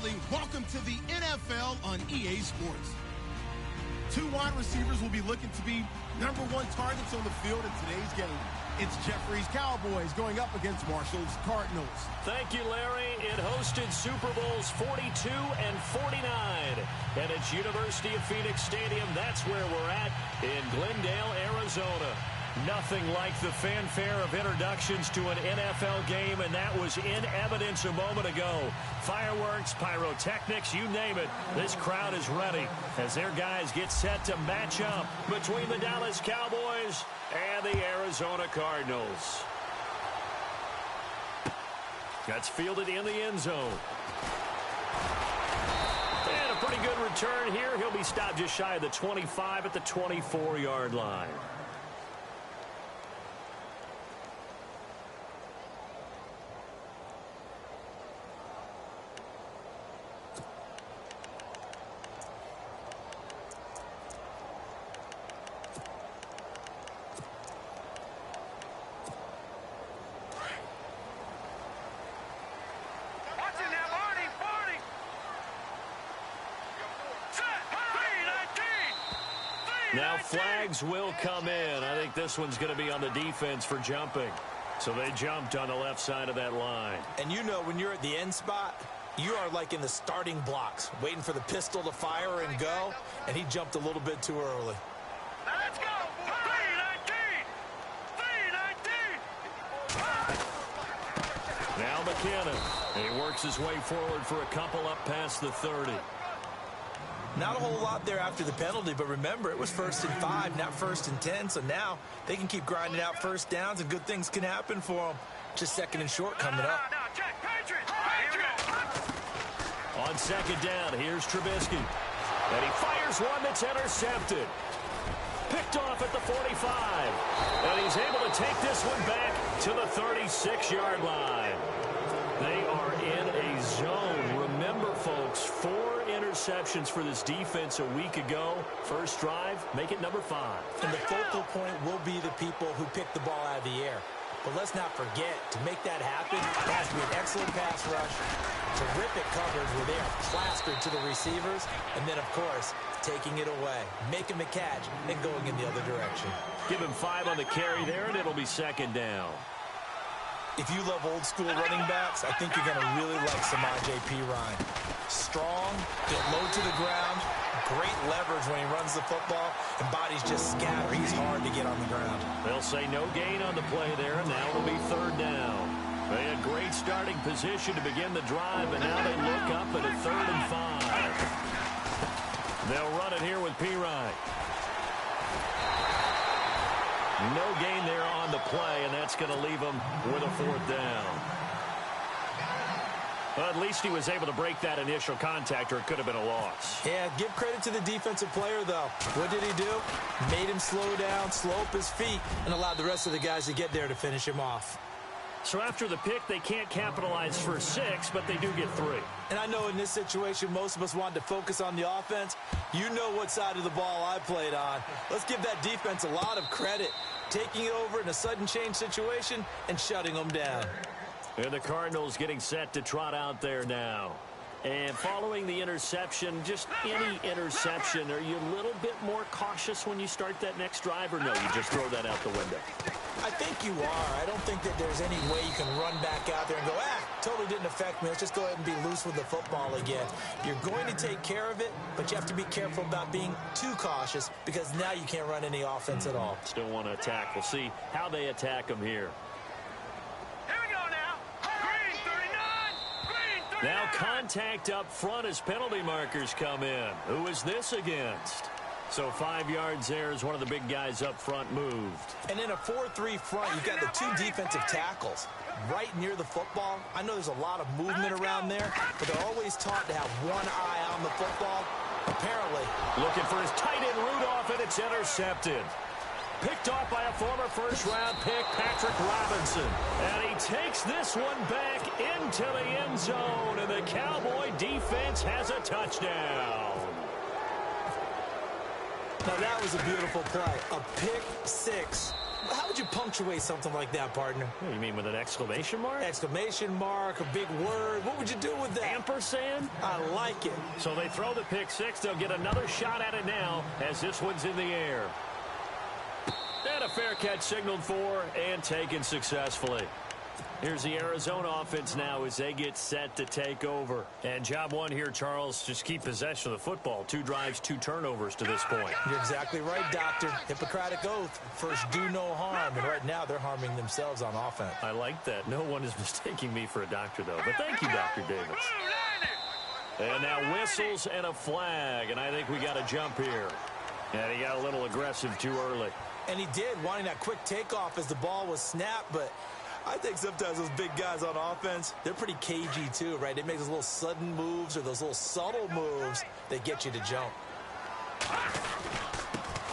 Finally, welcome to the NFL on EA Sports. Two wide receivers will be looking to be #1 targets on the field in today's game. It's Jeffrey's Cowboys going up against Marshall's Cardinals. Thank you, Larry. It hosted Super Bowls 42 and 49. And it's University of Phoenix Stadium. That's where we're at in Glendale, Arizona. Nothing like the fanfare of introductions to an NFL game, and that was in evidence a moment ago. Fireworks, pyrotechnics, you name it. This crowd is ready as their guys get set to match up between the Dallas Cowboys and the Arizona Cardinals. That's fielded in the end zone. And a pretty good return here. He'll be stopped just shy of the 25 at the 24-yard line. Now flags will come in. I think this one's going to be on the defense for jumping. So they jumped on the left side of that line. And you know when you're at the end spot, you are like in the starting blocks, waiting for the pistol to fire and go, and he jumped a little bit too early. Now let's go! 3-19! Now McKinnon. And he works his way forward for a couple up past the 30. Not a whole lot there after the penalty, but remember, it was 1st and 5, not 1st and 10, so now they can keep grinding out first downs, and good things can happen for them. Just 2nd and short coming up. On 2nd down, here's Trubisky. And he fires one that's intercepted. Picked off at the 45. And he's able to take this one back to the 36-yard line. They are in a zone. Remember, folks, 4 interceptions for this defense a week ago. First drive, make it number 5. And the focal point will be the people who pick the ball out of the air. But let's not forget, to make that happen, it has to be an excellent pass rush, terrific coverage where they are plastered to the receivers, and then, of course, taking it away, making the catch, and going in the other direction. Give him 5 on the carry there, and it'll be 2nd down. If you love old-school running backs, I think you're going to really like Samaj P. Ryan. Strong, get low to the ground, great leverage when he runs the football, and bodies just scatter. He's hard to get on the ground. They'll say no gain on the play there, and now it'll be 3rd down. They had great starting position to begin the drive, and now they look up at a 3rd and 5. They'll run it here with P. Ryan. No gain there on the play, and that's going to leave him with a 4th down. Well, at least he was able to break that initial contact, or it could have been a loss. Yeah, give credit to the defensive player, though. What did he do? Made him slow down, slow up his feet, and allowed the rest of the guys to get there to finish him off. So after the pick, they can't capitalize for 6, but they do get 3. And I know in this situation, most of us wanted to focus on the offense. You know what side of the ball I played on. Let's give that defense a lot of credit, taking it over in a sudden change situation and shutting them down. And the Cardinals getting set to trot out there now. And following the interception, just any interception, are you a little bit more cautious when you start that next drive, or no, you just throw that out the window? I think you are. I don't think that there's any way you can run back out there and go, totally didn't affect me. Let's just go ahead and be loose with the football again. You're going to take care of it, but you have to be careful about being too cautious because now you can't run any offense at all. Still want to attack. We'll see how they attack them here. Now contact up front as penalty markers come in. Who is this against? So 5 yards there as one of the big guys up front moved. And in a 4-3 front, you've got the 2 defensive tackles right near the football. I know there's a lot of movement around there, but they're always taught to have one eye on the football. Apparently. Looking for his tight end Rudolph, and it's intercepted. Picked off by a former first-round pick, Patrick Robinson. And he takes this one back into the end zone, and the Cowboy defense has a touchdown. Now, that was a beautiful play. A pick 6 How would you punctuate something like that, partner? What do you mean, with an exclamation mark? Exclamation mark, a big word. What would you do with that? Ampersand? I like it. So they throw the pick six. They'll get another shot at it now as this one's in the air. And a fair catch signaled for and taken successfully. Here's the Arizona offense now as they get set to take over. And job one here, Charles, just keep possession of the football. 2 drives, 2 turnovers to this point. You're exactly right, Doctor. Hippocratic oath. First, do no harm. And right now, they're harming themselves on offense. I like that. No one is mistaking me for a doctor, though. But thank you, Dr. Davis. And now whistles and a flag. And I think we got a jump here. And he got a little aggressive too early. And he did, wanting that quick takeoff as the ball was snapped, but I think sometimes those big guys on offense, they're pretty cagey too, right? They make those little sudden moves or those little subtle moves that get you to jump.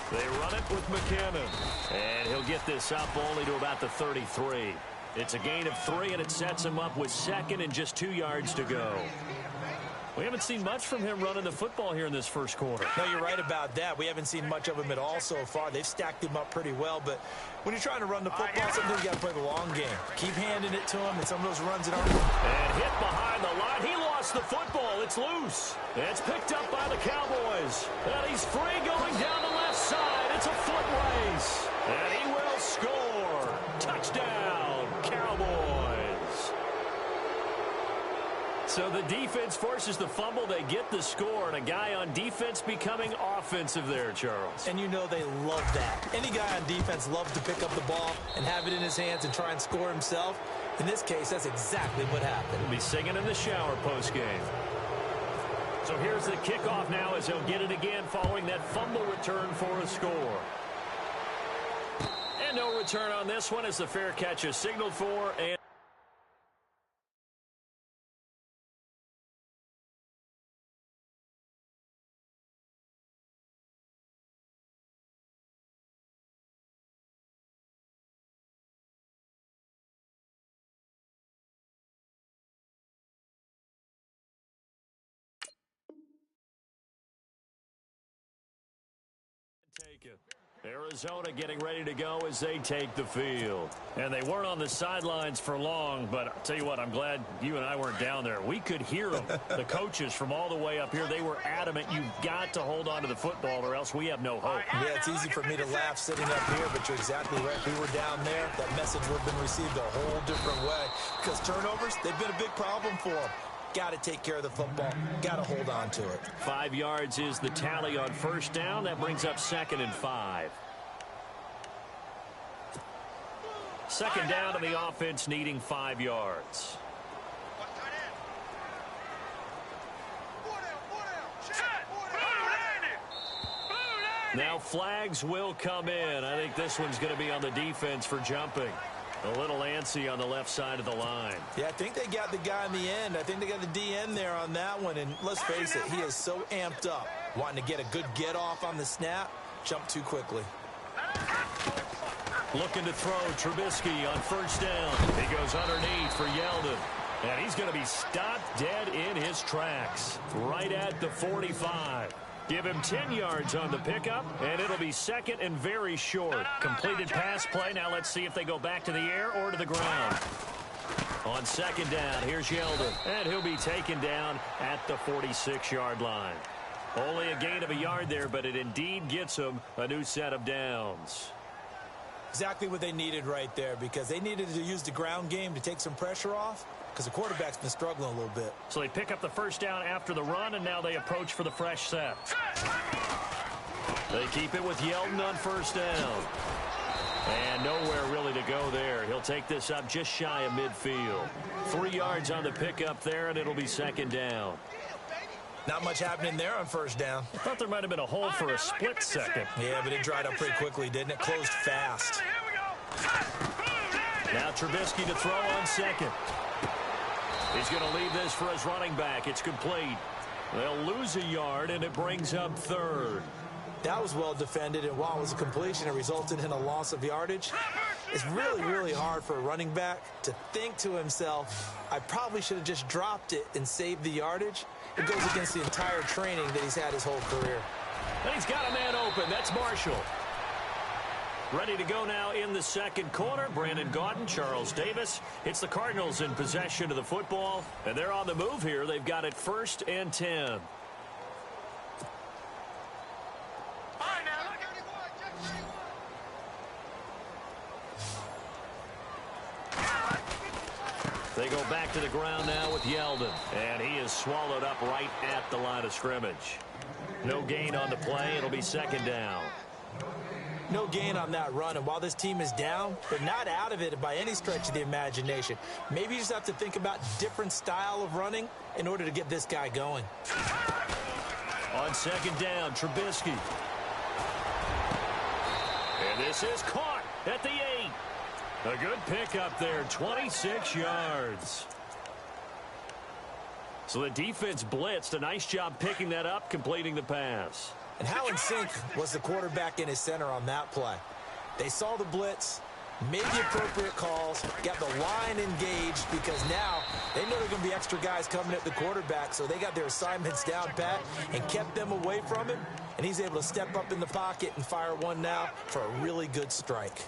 They run it with McKinnon. And he'll get this up only to about the 33. It's a gain of 3, and it sets him up with second and just 2 yards to go. We haven't seen much from him running the football here in this first quarter. No, you're right about that. We haven't seen much of him at all so far. They've stacked him up pretty well, but when you're trying to run the football, sometimes you got to play the long game. Keep handing it to him, and some of those runs that aren't. And hit behind the line. He lost the football. It's loose. It's picked up by the Cowboys. And he's free going down the left side. It's a foot race. And he will score. Touchdown, Cowboys. So the defense forces the fumble. They get the score, and a guy on defense becoming offensive there, Charles. And you know they love that. Any guy on defense loves to pick up the ball and have it in his hands and try and score himself. In this case, that's exactly what happened. He'll be singing in the shower post-game. So here's the kickoff now as he'll get it again following that fumble return for a score. And no return on this one as the fair catch is signaled for. And take it. Arizona getting ready to go as they take the field. And they weren't on the sidelines for long, but I'll tell you what, I'm glad you and I weren't down there. We could hear them. The coaches from all the way up here, they were adamant. You've got to hold on to the football or else we have no hope. Yeah, it's easy for me to laugh sitting up here, but you're exactly right. If we were down there, that message would have been received a whole different way. Because turnovers, they've been a big problem for them. Got to take care of the football. Got to hold on to it. 5 yards is the tally on first down. That brings up 2nd and 5. Second down to the offense needing 5 yards. Now flags will come in. I think this one's going to be on the defense for jumping. A little antsy on the left side of the line. Yeah, I think they got the guy in the end. I think they got the DN there on that one. And let's face it, he is so amped up. Wanting to get a good get off on the snap. Jump too quickly. Looking to throw Trubisky on first down. He goes underneath for Yeldon. And he's going to be stopped dead in his tracks. Right at the 45. Give him 10 yards on the pickup, and it'll be second and very short. Completed pass play. Now let's see if they go back to the air or to the ground. On second down, here's Yeldon. And he'll be taken down at the 46-yard line. Only a gain of a yard there, but it indeed gets him a new set of downs. Exactly what they needed right there, because they needed to use the ground game to take some pressure off, because the quarterback's been struggling a little bit. So they pick up the first down after the run, and now they approach for the fresh set. They keep it with Yeldon on first down. And nowhere really to go there. He'll take this up just shy of midfield. 3 yards on the pickup there, and it'll be second down. Not much happening there on first down. I thought there might have been a hole for a split second. Yeah, but it dried up pretty quickly, didn't it? Closed fast. Now Trubisky to throw on second. He's going to leave this for his running back. It's complete. They'll lose a yard, and it brings up third. That was well defended, and while it was a completion, it resulted in a loss of yardage. It's really, really hard for a running back to think to himself, I probably should have just dropped it and saved the yardage. It goes against the entire training that he's had his whole career. And he's got a man open. That's Marshall. Ready to go now in the second quarter. Brandon Gaudin, Charles Davis. It's the Cardinals in possession of the football, and they're on the move here. They've got it 1st and 10. They go back to the ground now with Yeldon, and he is swallowed up right at the line of scrimmage. No gain on the play. It'll be 2nd down. No gain on that run, and while this team is down, they're not out of it by any stretch of the imagination. Maybe you just have to think about different style of running in order to get this guy going. On 2nd down, Trubisky. And this is caught at the 8. A good pickup there, 26 yards. So the defense blitzed. A nice job picking that up, completing the pass. And how in sync was the quarterback in his center on that play? They saw the blitz, made the appropriate calls, got the line engaged because now they know there are going to be extra guys coming at the quarterback, so they got their assignments down pat and kept them away from him, and he's able to step up in the pocket and fire one now for a really good strike.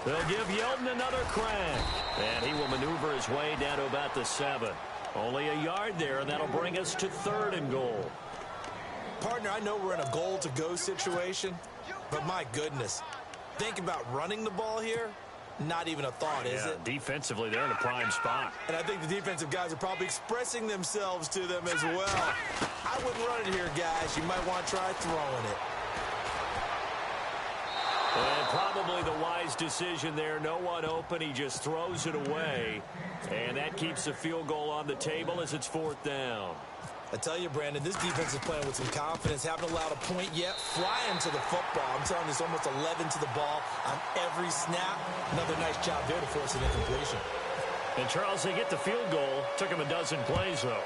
They'll give Yeldon another crack. And he will maneuver his way down to about the 7. Only a yard there, and that'll bring us to 3rd and goal. Partner, I know we're in a goal-to-go situation, but my goodness. Think about running the ball here. Not even a thought, is it? Defensively, they're in a prime spot. And I think the defensive guys are probably expressing themselves to them as well. I wouldn't run it here, guys. You might want to try throwing it. And probably the wise decision there. No one open. He just throws it away. And that keeps the field goal on the table as it's 4th down. I tell you, Brandon, this defense is playing with some confidence. Haven't allowed a point yet. Flying to the football. I'm telling you, it's almost 11 to the ball on every snap. Another nice job there to force an incompletion. And, Charles, they get the field goal. Took him a dozen plays, though.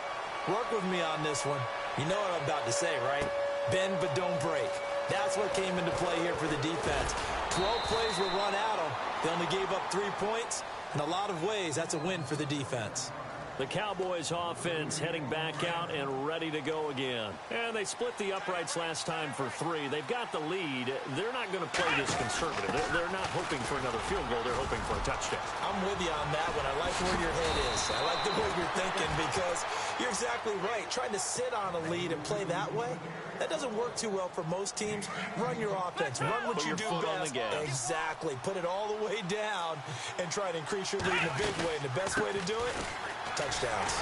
Work with me on this one. You know what I'm about to say, right? Bend but don't break. That's what came into play here for the defense. 12 plays were run at them. They only gave up 3 points. In a lot of ways, that's a win for the defense. The Cowboys offense heading back out and ready to go again. And they split the uprights last time for 3. They've got the lead. They're not going to play this conservative. They're not hoping for another field goal. They're hoping for a touchdown. I'm with you on that one. I like where your head is. I like the way you're thinking because you're exactly right. Trying to sit on a lead and play that way, that doesn't work too well for most teams. Run your offense. Run what you do best. Exactly. Put it all the way down and try to increase your lead in a big way. And the best way to do it, touchdowns.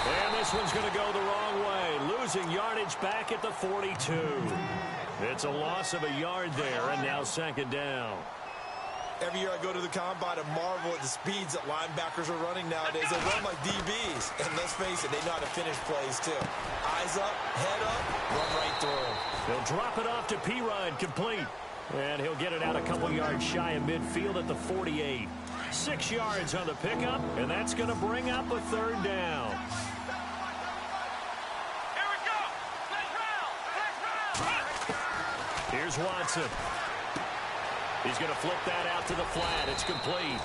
And this one's going to go the wrong way. Losing yardage back at the 42. It's a loss of a yard there, and now 2nd down. Every year I go to the combine and marvel at the speeds that linebackers are running nowadays. They run like DBs. And let's face it, they know how to finish plays too. Eyes up, head up, run right through. They'll drop it off to P-Ride, complete. And he'll get it out a couple yards shy of midfield at the 48. 6 yards on the pickup, and that's going to bring up a 3rd down. Here we go. Let's round. Here's Watson. He's going to flip that out to the flat. It's complete.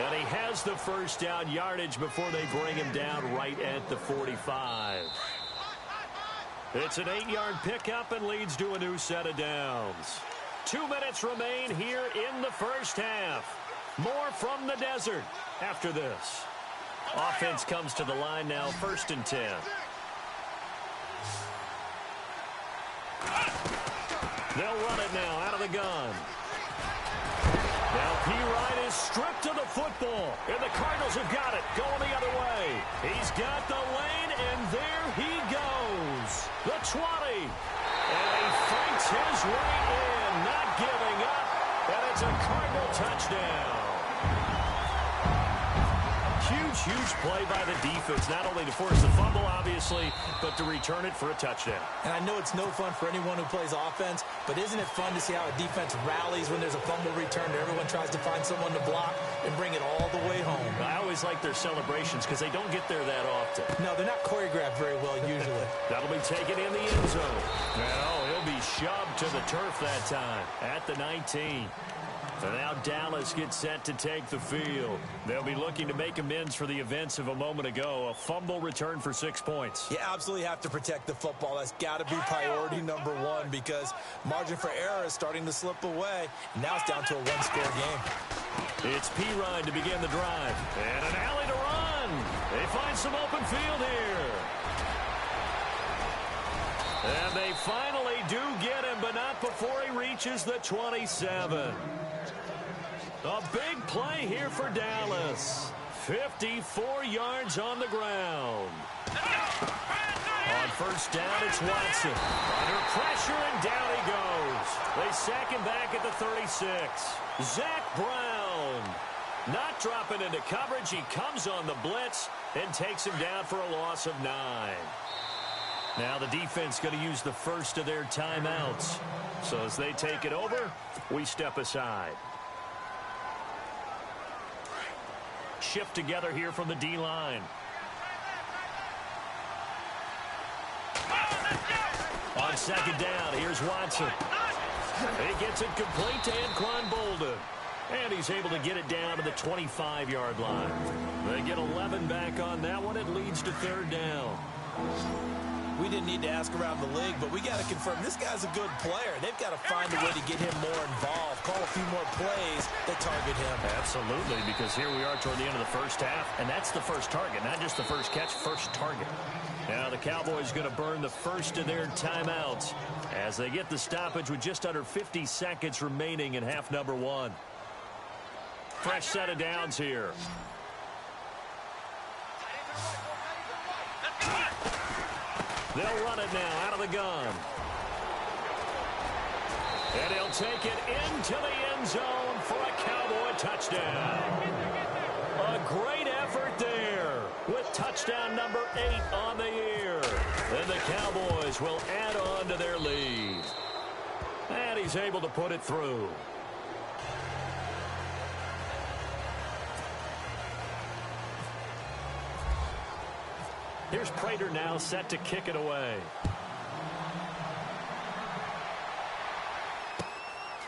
And he has the 1st down yardage before they bring him down right at the 45. It's an 8-yard pickup and leads to a new set of downs. 2 minutes remain here in the 1st half. More from the desert after this. Offense comes to the line now, 1st and 10. They'll run it now out of the gun. Now P-Ride is stripped of the football, and the Cardinals have got it, going the other way. He's got the lane, and there he goes. The 20. And he fights his way in, not giving up, and it's a Cardinal touchdown. Huge play by the defense, not only to force the fumble, obviously, but to return it for a touchdown. And I know it's no fun for anyone who plays offense, but isn't it fun to see how a defense rallies when there's a fumble return and everyone tries to find someone to block and bring it all the way home? I always like their celebrations because they don't get there that often. No, they're not choreographed very well usually. That'll be taken in the end zone. No, he'll be shoved to the turf that time at the 19. And now Dallas gets set to take the field. They'll be looking to make amends for the events of a moment ago. A fumble return for 6 points. You absolutely have to protect the football. That's got to be priority number one because margin for error is starting to slip away. Now it's down to a one-score game. It's Pirine to begin the drive. And an alley to run. They find some open field here. And they finally do get him, but not before he reaches the 27. A big play here for Dallas. 54 yards on the ground. On first down, it's Watson. Under pressure, and down he goes. They sack him back at the 36. Zach Brown. Not dropping into coverage. He comes on the blitz and takes him down for a loss of 9. Now the defense going to use the first of their timeouts. So as they take it over, we step aside. Shift together here from the D-line. On second down, here's Watson. He gets it complete to Anquan Bolden. And he's able to get it down to the 25-yard line. They get 11 back on that one. It leads to third down. We didn't need to ask around the league, but we got to confirm this guy's a good player. They've got to find a way to get him more involved, call a few more plays that target him. Absolutely, because here we are toward the end of the first half, and that's the first target, not just the first catch, first target. Now the Cowboys going to burn the first of their timeouts as they get the stoppage with just under 50 seconds remaining in half number 1. Fresh set of downs here. They'll run it now out of the gun. And he'll take it into the end zone for a Cowboy touchdown. A great effort there with touchdown number 8 on the year. And the Cowboys will add on to their lead. And he's able to put it through. Here's Prater now set to kick it away.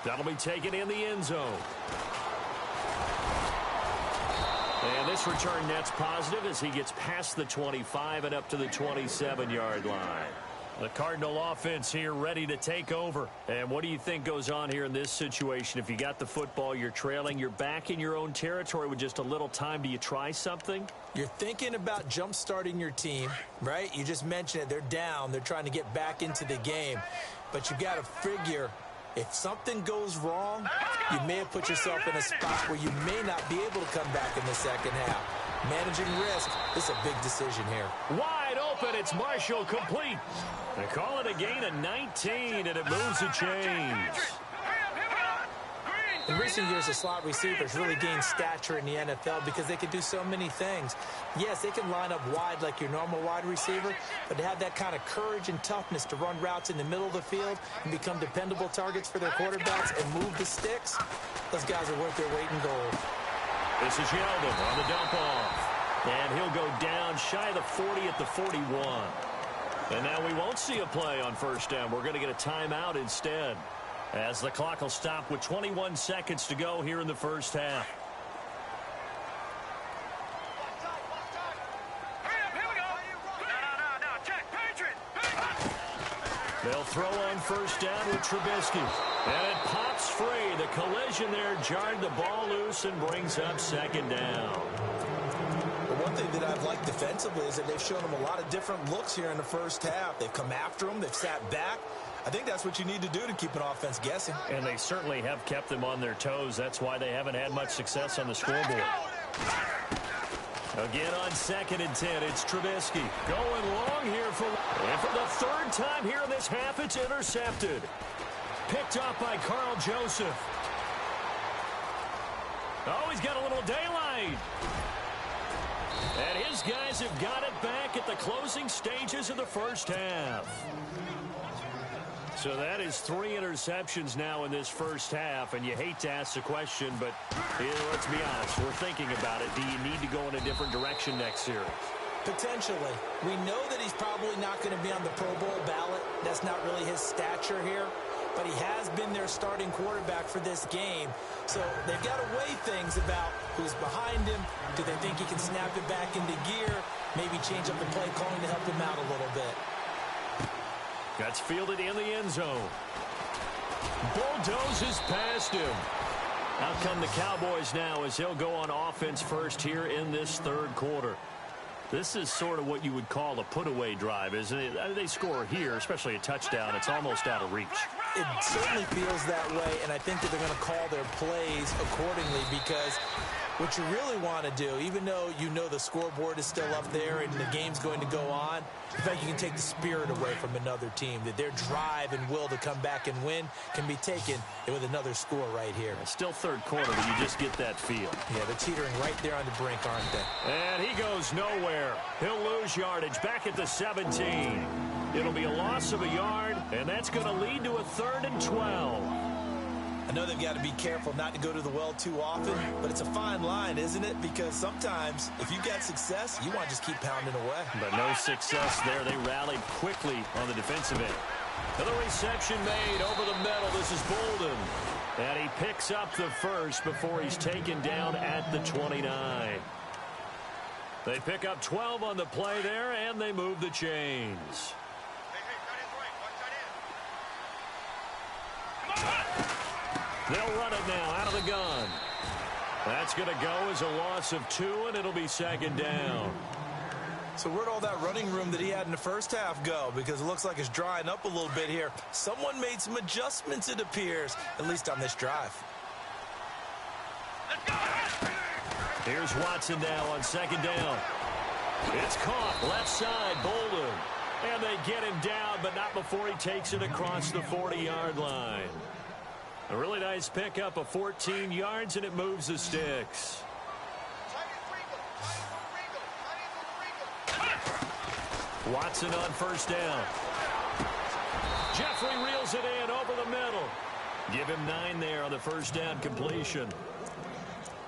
That'll be taken in the end zone. And this return net's positive as he gets past the 25 and up to the 27-yard line. The Cardinal offense here ready to take over. And what do you think goes on here in this situation? If you got the football, you're trailing, you're back in your own territory with just a little time. Do you try something? You're thinking about jump-starting your team, right? You just mentioned it. They're down. They're trying to get back into the game. But you got to figure if something goes wrong, you may have put yourself in a spot where you may not be able to come back in the second half. Managing risk is a big decision here. Wide open. It's Marshall complete. They call it a gain of 19, and it moves the chains. In recent years, the slot receivers really gained stature in the NFL because they can do so many things. Yes, they can line up wide like your normal wide receiver, but to have that kind of courage and toughness to run routes in the middle of the field and become dependable targets for their quarterbacks and move the sticks, those guys are worth their weight in gold. This is Yeldon on the dump off. And he'll go down shy of the 40 at the 41. And now we won't see a play on first down. We're going to get a timeout instead, as the clock will stop with 21 seconds to go here in the first half. They'll throw on first down with Trubisky. And it pops free. The collision there jarred the ball loose and brings up second down. But one thing that I've liked defensively is that they've shown them a lot of different looks here in the first half. They've come after them. They've sat back. I think that's what you need to do to keep an offense guessing. And they certainly have kept them on their toes. That's why they haven't had much success on the scoreboard. Again on 2nd and 10, it's Trubisky going long here and for the third time here in this half, it's intercepted. Picked up by Carl Joseph. Oh, he's got a little daylight. And his guys have got it back at the closing stages of the first half. So that is 3 interceptions now in this first half, and you hate to ask the question, but let's be honest, we're thinking about it. Do you need to go in a different direction next series? Potentially. We know that he's probably not going to be on the Pro Bowl ballot. That's not really his stature here. but he has been their starting quarterback for this game. So they've got to weigh things about who's behind him. Do they think he can snap it back into gear? Maybe change up the play calling to help him out a little bit. Gets fielded in the end zone. Bulldozes past him. Out come the Cowboys now as he'll go on offense first here in this third quarter. This is sort of what you would call a put-away drive, isn't it? They score here, especially a touchdown. It's almost out of reach. It certainly feels that way, and I think that they're going to call their plays accordingly because what you really want to do, even though you know the scoreboard is still up there and the game's going to go on, in fact, you can take the spirit away from another team, that their drive and will to come back and win can be taken with another score right here. It's still third quarter, but you just get that feel. Yeah, they're teetering right there on the brink, aren't they? And he goes nowhere. He'll lose yardage back at the 17. It'll be a loss of a yard, and that's going to lead to a 3rd and 12. I know they've got to be careful not to go to the well too often, but it's a fine line, isn't it? Because sometimes, if you've got success, you want to just keep pounding away. But no success there. They rallied quickly on the defensive end. Another reception made over the middle. This is Bolden. And he picks up the first before he's taken down at the 29. They pick up 12 on the play there, and they move the chains. They'll run it now out of the gun. That's going to go as a loss of 2, and it'll be 2nd down. So where'd all that running room that he had in the first half go? Because it looks like it's drying up a little bit here. Someone made some adjustments, it appears, at least on this drive. Here's Watson now on 2nd down. It's caught left side, Bolden. And they get him down, but not before he takes it across the 40-yard line. A really nice pickup of 14 yards, and it moves the sticks. Watson on 1st down. Jeffrey reels it in over the middle. Give him 9 there on the 1st down completion.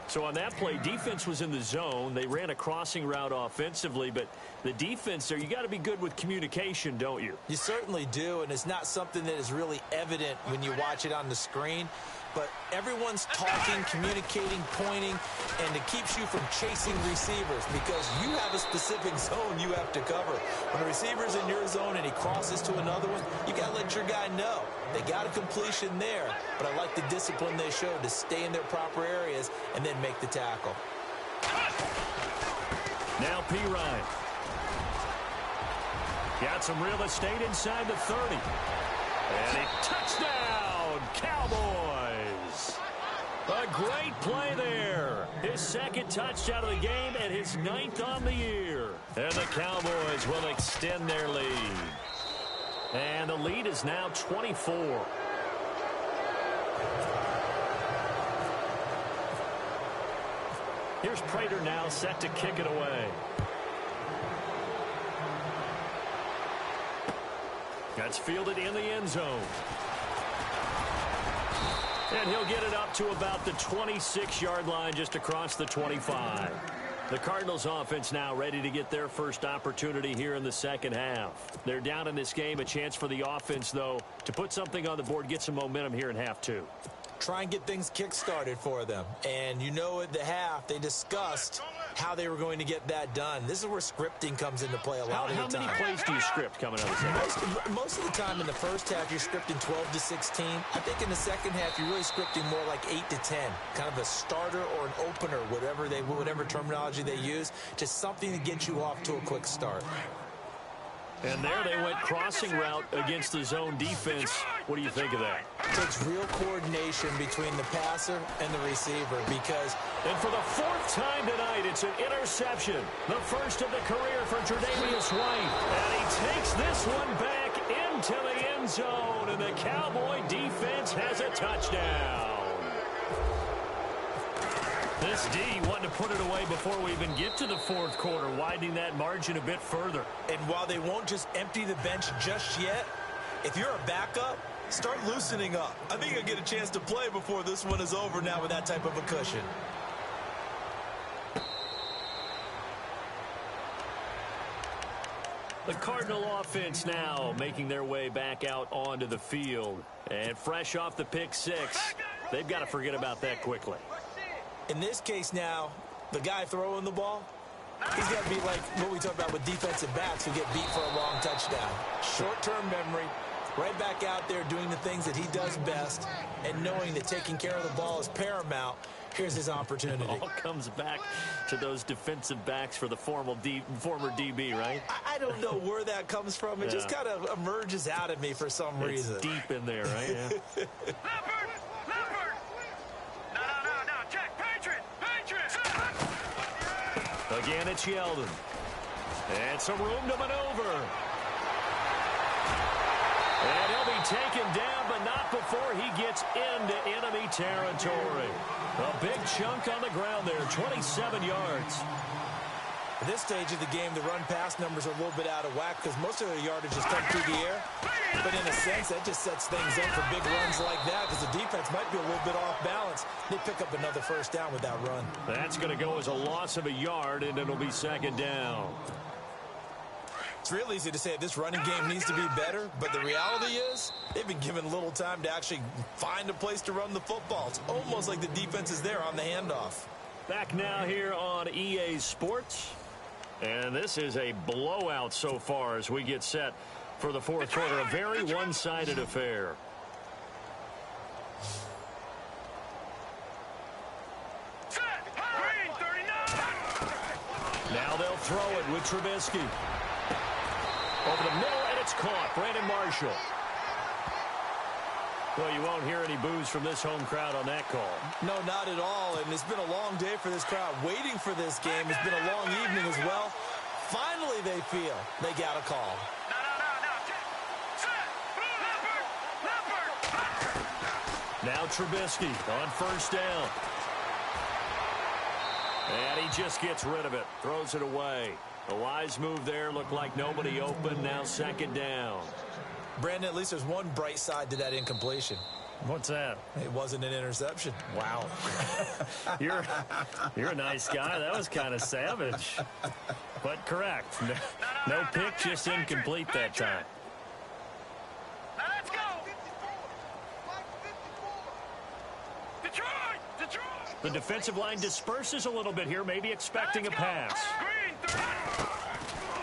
So on that play, defense was in the zone. They ran a crossing route offensively, but the defense there, you got to be good with communication, don't you? You certainly do, and it's not something that is really evident when you watch it on the screen. But everyone's talking, communicating, pointing, and it keeps you from chasing receivers because you have a specific zone you have to cover. When a receiver's in your zone and he crosses to another one, you got to let your guy know. They got a completion there, but I like the discipline they showed to stay in their proper areas and then make the tackle. Now Pirine. Got some real estate inside the 30. And a touchdown, Cowboys. A great play there. His 2nd touchdown of the game and his 9th on the year. And the Cowboys will extend their lead. And the lead is now 24. Here's Prater now set to kick it away. That's fielded in the end zone. And he'll get it up to about the 26-yard line just across the 25. The Cardinals offense now ready to get their first opportunity here in the 2nd half. They're down in this game. A chance for the offense, though, to put something on the board, get some momentum here in half 2. Try and get things kick-started for them. And you know at the half, they discussed how they were going to get that done. This is where scripting comes into play a lot of the time. How many plays do you script coming out of the second? Most of the time in the first half, you're scripting 12 to 16. I think in the second half, you're really scripting more like 8 to 10. Kind of a starter or an opener, whatever terminology they use. Just something to get you off to a quick start. And there they went crossing route against the zone defense. What do you think of that? It takes real coordination between the passer and the receiver because... And for the 4th time tonight, it's an interception. The first of the career for Tre'Davious White. And he takes this one back into the end zone. And the Cowboy defense has a touchdown. This D wanting to put it away before we even get to the 4th quarter, widening that margin a bit further. And while they won't just empty the bench just yet, if you're a backup, start loosening up. I think you'll get a chance to play before this one is over now with that type of a cushion. The Cardinal offense now making their way back out onto the field. And fresh off the pick six, they've got to forget about that quickly. In this case now, the guy throwing the ball, he's got to be like what we talk about with defensive backs who get beat for a long touchdown. Short-term memory, right back out there doing the things that he does best, and knowing that taking care of the ball is paramount. Here's his opportunity. It all comes back to those defensive backs for the former DB, right? I don't know where that comes from. It just kind of emerges out of me for some reason. It's deep in there, right? Yeah. Leopard! Leopard! No, check! Patriot! Again, it's Yeldon. And some room to maneuver. And he'll be taken down, but not before he gets into enemy territory. A big chunk on the ground there, 27 yards. At this stage of the game, the run-pass numbers are a little bit out of whack because most of their yardage is come through the air. But in a sense, that just sets things up for big runs like that because the defense might be a little bit off balance. They pick up another first down with that run. That's going to go as a loss of a yard, and it'll be second down. It's real easy to say this running game needs to be better, but the reality is they've been given little time to actually find a place to run the football. It's almost like the defense is there on the handoff. Back now here on EA Sports. And this is a blowout so far as we get set for the fourth quarter. A very one-sided affair. Now they'll throw it with Trubisky. Over the middle, and it's caught. Brandon Marshall. Well, you won't hear any boos from this home crowd on that call. No, not at all, and it's been a long day for this crowd. Waiting for this game. It's been a long evening as well. Finally, they feel they got a call. Now Trubisky on first down. And he just gets rid of it. Throws it away. A wise move there. Looked like nobody open. Now second down. Brandon, at least there's one bright side to that incompletion. What's that? It wasn't an interception. Wow. You're a nice guy. That was kind of savage. But correct. No pick, just incomplete that time. Now let's go! Detroit! The defensive line disperses a little bit here, maybe expecting a pass.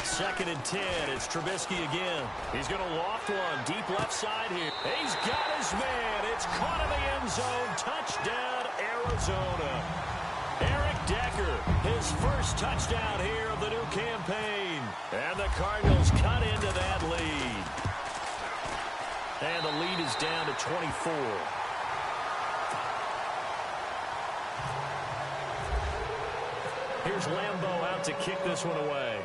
Second and 10. It's Trubisky again. He's going to loft one deep left side here. He's got his man. It's caught in the end zone. Touchdown, Arizona. Eric Decker, his first touchdown here of the new campaign. And the Cardinals cut into that lead. And the lead is down to 24. Here's Lambeau out to kick this one away.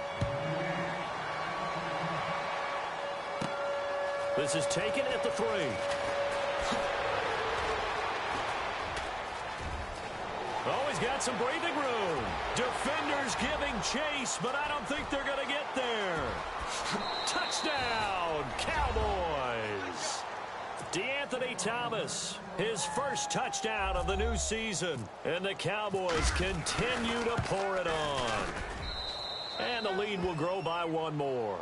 This is taken at the 3. Oh, he's got some breathing room. Defenders giving chase, but I don't think they're going to get there. Touchdown, Cowboys. DeAnthony Thomas, his first touchdown of the new season. And the Cowboys continue to pour it on. And the lead will grow by one more.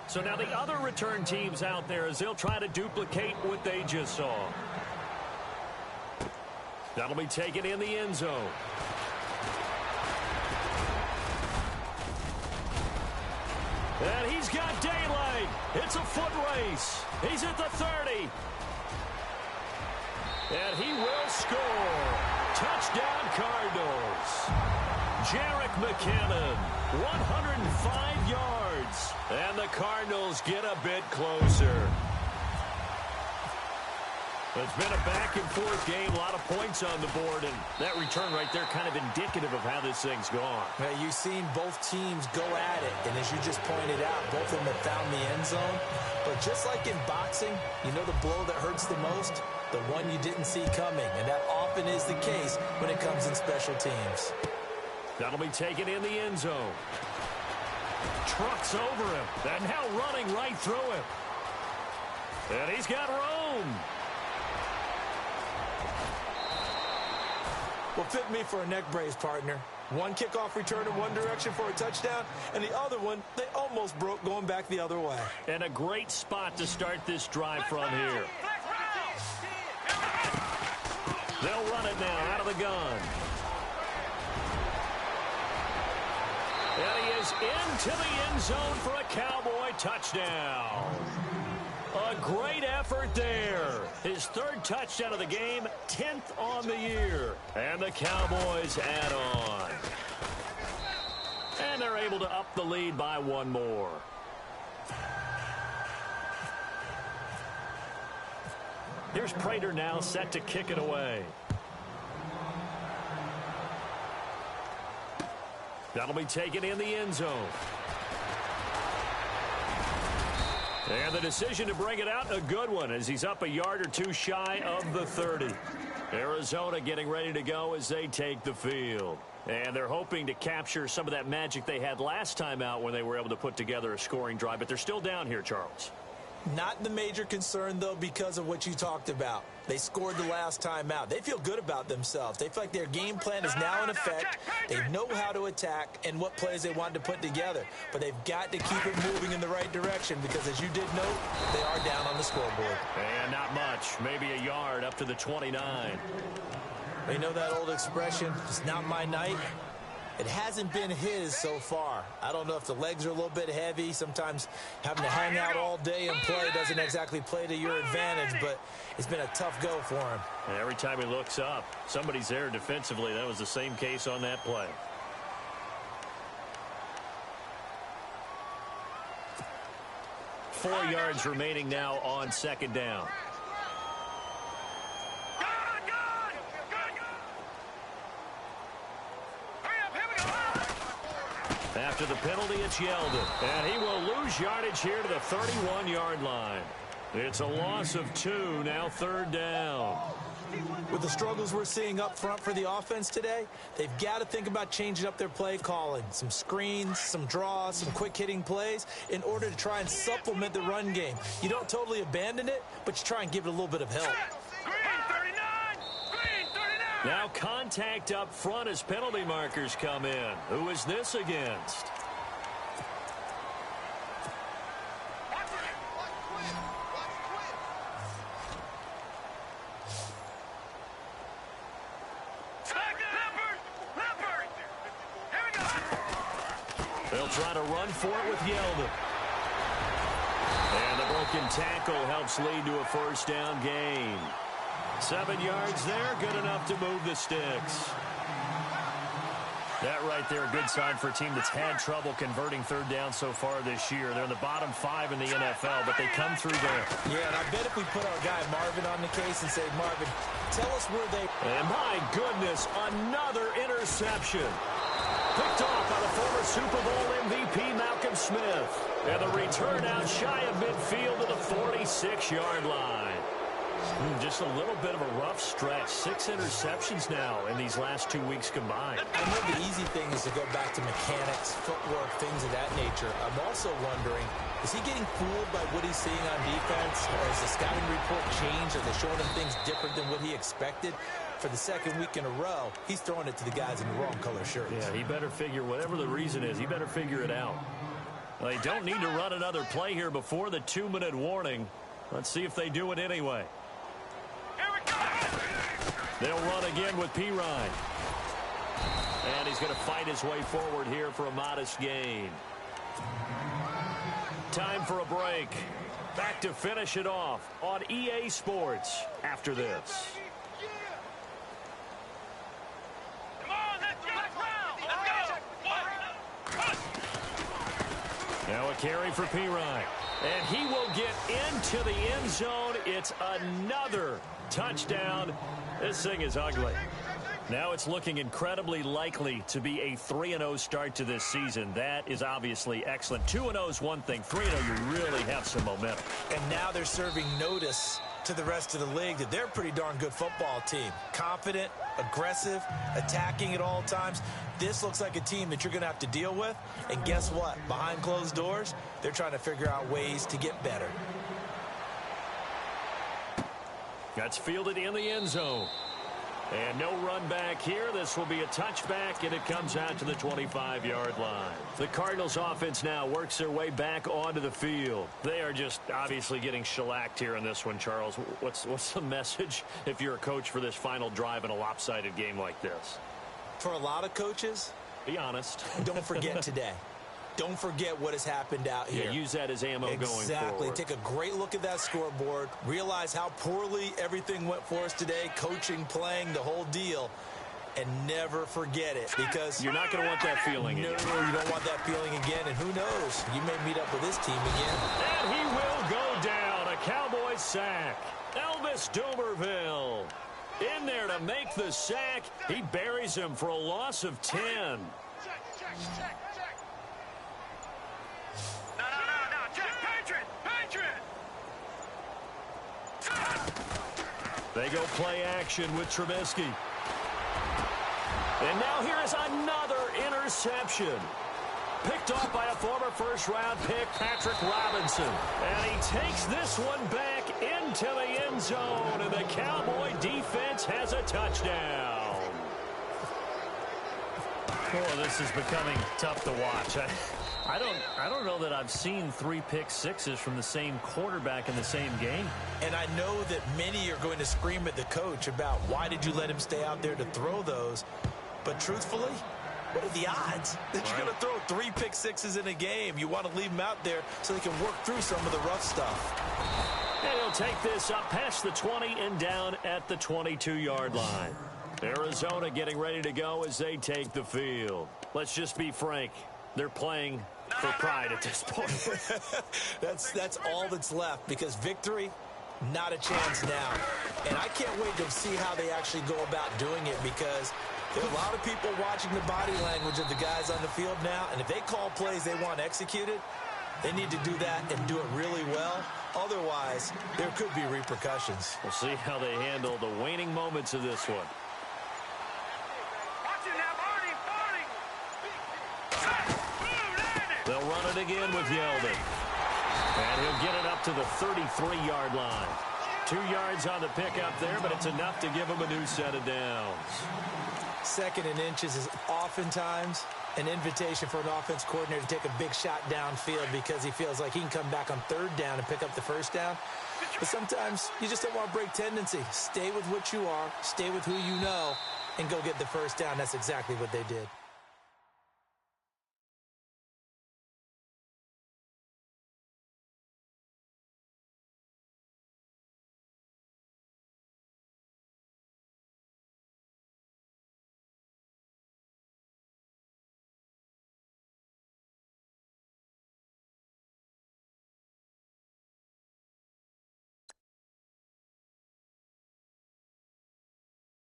So now the other return teams out there as they'll try to duplicate what they just saw. That'll be taken in the end zone. And he's got daylight. It's a foot race. He's at the 30. And he will score. Touchdown, Cardinals. Jerick McKinnon, 105 yards. And the Cardinals get a bit closer. It's been a back-and-forth game, a lot of points on the board, and that return right there kind of indicative of how this thing's gone. Well, you've seen both teams go at it, and as you just pointed out, both of them have found the end zone. But just like in boxing, you know the blow that hurts the most? The one you didn't see coming, and that often is the case when it comes in special teams. That'll be taken in the end zone. Trucks over him. And now running right through him. And he's got room. Well, fit me for a neck brace, partner. One kickoff return in one direction for a touchdown, and the other one, they almost broke going back the other way. And a great spot to start this drive from here. They'll run it now out of the gun. And he is into the end zone for a Cowboy touchdown. A great effort there. His third touchdown of the game, 10th on the year. And the Cowboys add on. And they're able to up the lead by one more. Here's Prater now set to kick it away. That'll be taken in the end zone. And the decision to bring it out, a good one, as he's up a yard or two shy of the 30. Arizona getting ready to go as they take the field. And they're hoping to capture some of that magic they had last time out when they were able to put together a scoring drive. But they're still down here, Charles. Not the major concern, though, because of what you talked about. They scored the last time out. They feel good about themselves. They feel like their game plan is now in effect. They know how to attack and what plays they want to put together. But they've got to keep it moving in the right direction because, as you did note, they are down on the scoreboard. And not much. Maybe a yard up to the 29. You know that old expression, it's not my night? It hasn't been his so far. I don't know if the legs are a little bit heavy. Sometimes having to hang out all day and play doesn't exactly play to your advantage, but it's been a tough go for him. And every time he looks up, somebody's there defensively. That was the same case on that play. Four yards remaining now on second down. After the penalty, it's Yeldon. And he will lose yardage here to the 31-yard line. It's a loss of 2, now third down. With the struggles we're seeing up front for the offense today, they've got to think about changing up their play calling. Some screens, some draws, some quick-hitting plays in order to try and supplement the run game. You don't totally abandon it, but you try and give it a little bit of help. Now contact up front as penalty markers come in. Who is this against? They'll try to run for it with Yeldon. And the broken tackle helps lead to a first down gain. 7 yards there, good enough to move the sticks. That right there, a good sign for a team that's had trouble converting third down so far this year. They're in the bottom 5 in the NFL, but they come through there. Yeah, and I bet if we put our guy Marvin on the case and say, Marvin, tell us where they... And my goodness, another interception. Picked off by the former Super Bowl MVP Malcolm Smith. And the return out shy of midfield to the 46-yard line. Just a little bit of a rough stretch. 6 interceptions now in these last 2 weeks combined. I know the easy thing is to go back to mechanics, footwork, things of that nature. I'm also wondering, is he getting fooled by what he's seeing on defense? Or has the scouting report changed? Are they showing him things different than what he expected? For the second week in a row, he's throwing it to the guys in the wrong color shirts. Yeah, he better figure, whatever the reason is, he better figure it out. Well, they don't need to run another play here before the 2-minute warning. Let's see if they do it anyway. They'll run again with Pirine. And he's going to fight his way forward here for a modest gain. Time for a break. Back to finish it off on EA Sports after this. Now a carry for Pirine. And he will get into the end zone. It's another touchdown. This thing is ugly. Now it's looking incredibly likely to be a 3-0 start to this season. That is obviously excellent. 2-0 is one thing. 3-0, you really have some momentum. And now they're serving notice to to the rest of the league that they're a pretty darn good football team. Confident, aggressive, attacking at all times. This looks like a team that you're going to have to deal with. And guess what? Behind closed doors, they're trying to figure out ways to get better. That's fielded in the end zone. And no run back here. This will be a touchback, and it comes out to the 25-yard line. The Cardinals offense now works their way back onto the field. They are just obviously getting shellacked here in this one, Charles. What's the message if you're a coach for this final drive in a lopsided game like this? For a lot of coaches, be honest. Don't forget today. Don't forget what has happened out here. Yeah, use that as ammo going forward. Exactly. Take a great look at that scoreboard. Realize how poorly everything went for us today. Coaching, playing, the whole deal. And never forget it. Because you're not going to want that feeling again. No, you don't want that feeling again. And who knows? You may meet up with this team again. And he will go down. A Cowboys sack. Elvis Dumerville in there to make the sack. He buries him for a loss of 10. Check. They go play action with Trubisky. And now here is another interception. Picked off by a former first-round pick, Patrick Robinson. And he takes this one back into the end zone. And the Cowboy defense has a touchdown. Oh, this is becoming tough to watch. I don't know that I've seen 3 pick-sixes from the same quarterback in the same game. And I know that many are going to scream at the coach about why did you let him stay out there to throw those. But truthfully, what are the odds that you're going to throw 3 pick-sixes in a game? You want to leave him out there so they can work through some of the rough stuff. And he'll take this up past the 20 and down at the 22-yard line. Arizona getting ready to go as they take the field. Let's just be frank. They're playing for pride at this point. That's all that's left, because victory, not a chance now. And I can't wait to see how they actually go about doing it, because there are a lot of people watching the body language of the guys on the field now, and if they call plays they want executed, they need to do that and do it really well. Otherwise, there could be repercussions. We'll see how they handle the waning moments of this one. They'll run it again with Yeldon. And he'll get it up to the 33-yard line. 2 yards on the pickup there, but it's enough to give him a new set of downs. 2nd and inches is oftentimes an invitation for an offense coordinator to take a big shot downfield because he feels like he can come back on 3rd down and pick up the 1st down. But sometimes you just don't want to break tendency. Stay with what you are, stay with who you know, and go get the 1st down. That's exactly what they did.